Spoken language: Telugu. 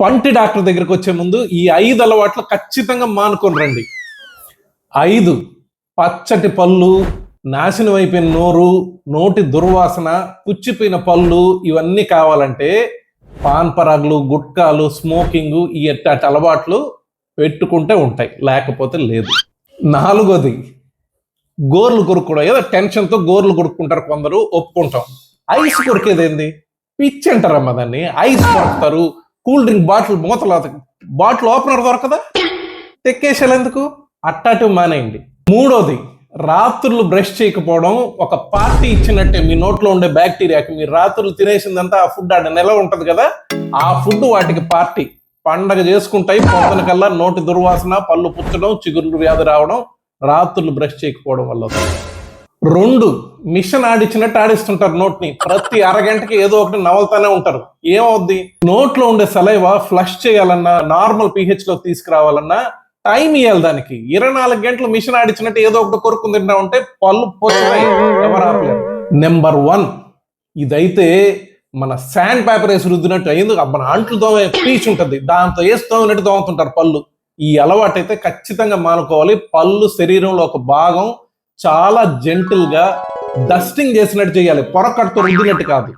పంటి డాక్టర్ దగ్గరికి వచ్చే ముందు ఈ 5 అలవాట్లు ఖచ్చితంగా మానుకొని రండి. 5 పచ్చటి పళ్ళు, నాశనం అయిపోయిన నోరు, నోటి దుర్వాసన, పుచ్చిపోయిన పళ్ళు ఇవన్నీ కావాలంటే పాన్ పరాగులు, గుట్కాలు, స్మోకింగ్ ఈ అట్టాటి అలవాట్లు పెట్టుకుంటే ఉంటాయి, లేకపోతే లేదు. 4వది గోర్లు కొరుక్కోవడం. ఏదో టెన్షన్తో గోర్లు కొరుక్కుంటారు కొందరు, ఒప్పుకుంటాం. ఐస్ కొరికేదేంది? పిచ్చి అంటారమ్మా దాన్ని. ఐస్ కొరుకుతారు. కూల్ డ్రింక్ బాటిల్ ఓపెనర్ దొరకదా? తెక్కేసాలు ఎందుకు? అట్టాటివి మానేయండి. 3వది రాత్రులు బ్రష్ చేయకపోవడం. ఒక పార్టీ ఇచ్చినట్టే మీ నోట్లో ఉండే బ్యాక్టీరియాకి మీరు రాత్రులు తినేసిందంతా ఆ ఫుడ్ ఆడ నెల ఉంటది కదా, ఆ ఫుడ్ వాటికి పార్టీ పండగ చేసుకుంటాయి. పొద్దున కల్లా నోటి దుర్వాసన, పళ్ళు పుచ్చడం, చిగురు వ్యాధి రావడం రాత్రులు బ్రష్ చేయకపోవడం వల్ల. 2 మిషన్ ఆడిచ్చినట్టు ఆడిస్తుంటారు నోట్ని. ప్రతి అరగంటకి ఏదో ఒకటి నవలుతానే ఉంటారు. ఏమవుద్ది? నోట్లో ఉండే సలైవా ఫ్లష్ చేయాలన్నా, నార్మల్ pH లో తీసుకురావాలన్నా టైం ఇవ్వాలి దానికి. 24 గంటలు మిషన్ ఆడిచ్చినట్టు ఏదో ఒకటి కొరుక్కుని తింటా ఉంటే పళ్ళు పొచ్చుతాయి, ఎవరు ఆపలేరు. నెంబర్ 1 ఇదైతే మన శాండ్ పేపర్ వేసి రుద్దినట్టు అయింది. మన అంట్లు దోమే పీచు ఉంటుంది, దాంతో వేసి తోమినట్టు దోముతుంటారు పళ్ళు. ఈ అలవాటు అయితే ఖచ్చితంగా మానుకోవాలి. పళ్ళు శరీరంలో ఒక భాగం, చాలా జెంటిల్ గా డస్టింగ్ చేసినట్టు చేయాలి, పొరకట్టుతో రుద్దినట్టు కాదు.